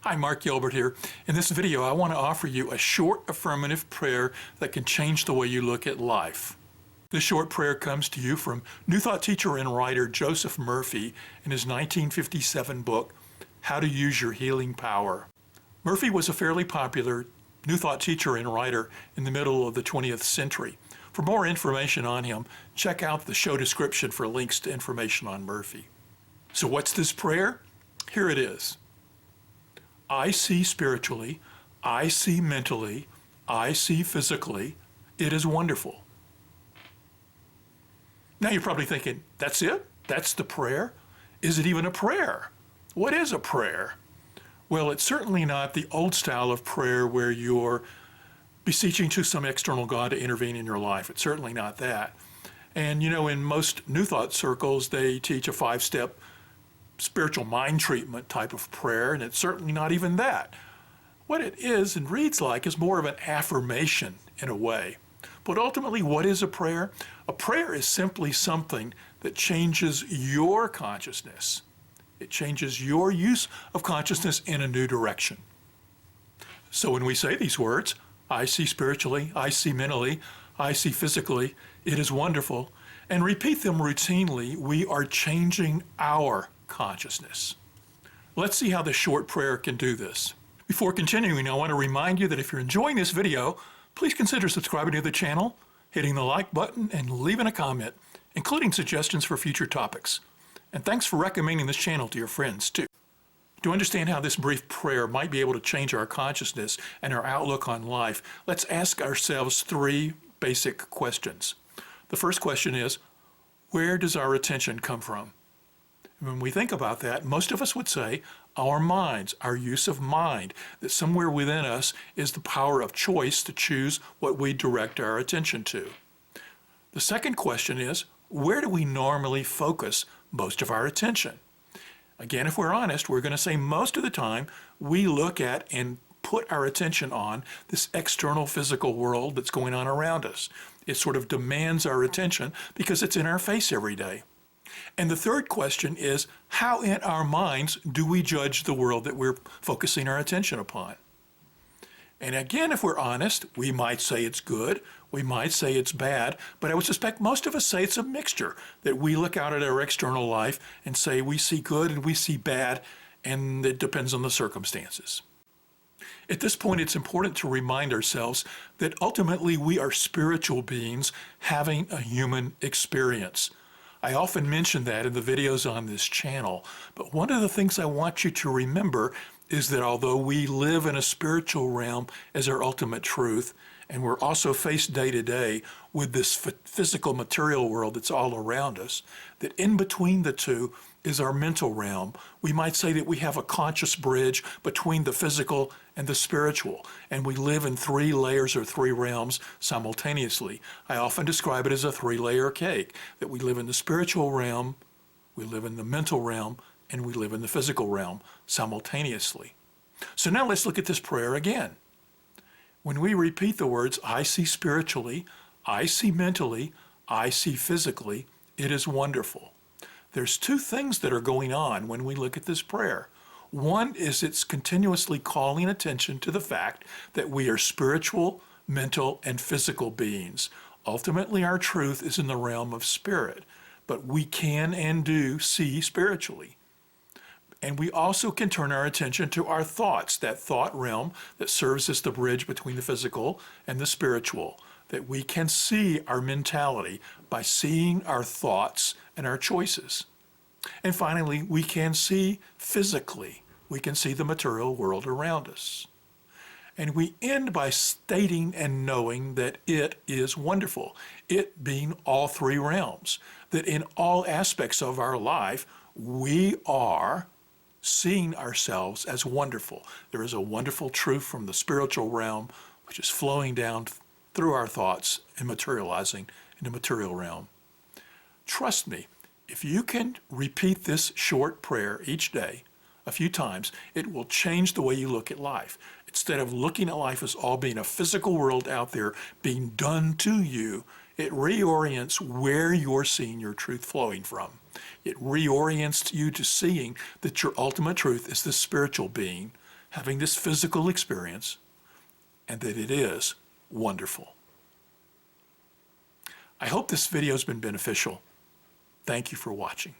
Hi, Mark Gilbert here. In this video, I want to offer you a short affirmative prayer that can change the way you look at life. This short prayer comes to you from New Thought teacher and writer Joseph Murphy in his 1957 book, How to Use Your Healing Power. Murphy was a fairly popular New Thought teacher and writer in the middle of the 20th century. For more information on him, check out the show description for links to information on Murphy. So what's this prayer? Here it is. I see spiritually, I see mentally, I see physically. It is wonderful. Now you're probably thinking, that's it? That's the prayer? Is it even a prayer? What is a prayer? Well, it's certainly not the old style of prayer where you're beseeching to some external God to intervene in your life. It's certainly not that. And you know, in most New Thought circles, they teach a 5-step spiritual mind treatment type of prayer, and it's certainly not even that. What it is and reads like is more of an affirmation in a way. But ultimately, what is a prayer? A prayer is simply something that changes your consciousness. It changes your use of consciousness in a new direction. So when we say these words, I see spiritually, I see mentally, I see physically, it is wonderful, and repeat them routinely, we are changing our consciousness. Let's see how this short prayer can do this. Before continuing, I want to remind you that if you're enjoying this video, please consider subscribing to the channel, hitting the like button, and leaving a comment, including suggestions for future topics. And thanks for recommending this channel to your friends, too. To understand how this brief prayer might be able to change our consciousness and our outlook on life, let's ask ourselves 3 basic questions. The first question is, where does our attention come from? When we think about that, most of us would say our minds, our use of mind, that somewhere within us is the power of choice to choose what we direct our attention to. The second question is, where do we normally focus most of our attention? Again, if we're honest, we're going to say most of the time we look at and put our attention on this external physical world that's going on around us. It sort of demands our attention because it's in our face every day. And the third question is, how in our minds do we judge the world that we're focusing our attention upon? And again, if we're honest, we might say it's good, we might say it's bad, but I would suspect most of us say it's a mixture, that we look out at our external life and say we see good and we see bad, and it depends on the circumstances. At this point, it's important to remind ourselves that ultimately we are spiritual beings having a human experience. I often mention that in the videos on this channel, but one of the things I want you to remember is that although we live in a spiritual realm as our ultimate truth, and we're also faced day to day with this physical material world that's all around us, that in between the two is our mental realm. We might say that we have a conscious bridge between the physical and the spiritual, and we live in 3 layers or 3 realms simultaneously. I often describe it as a 3-layer cake, that we live in the spiritual realm, we live in the mental realm, and we live in the physical realm simultaneously. So now let's look at this prayer again. When we repeat the words, I see spiritually, I see mentally, I see physically, it is wonderful. There's 2 things that are going on when we look at this prayer. One is it's continuously calling attention to the fact that we are spiritual, mental, and physical beings. Ultimately, our truth is in the realm of spirit, but we can and do see spiritually. And we also can turn our attention to our thoughts, that thought realm that serves as the bridge between the physical and the spiritual, that we can see our mentality by seeing our thoughts and our choices. And finally, we can see physically. We can see the material world around us. And we end by stating and knowing that it is wonderful, it being all 3 realms, that in all aspects of our life, we are seeing ourselves as wonderful. There is a wonderful truth from the spiritual realm which is flowing down through our thoughts and materializing in the material realm. Trust me, if you can repeat this short prayer each day a few times, it will change the way you look at life. Instead of looking at life as all being a physical world out there being done to you, it reorients where you're seeing your truth flowing from. It reorients you to seeing that your ultimate truth is the spiritual being having this physical experience, and that it is wonderful. I hope this video has been beneficial. Thank you for watching.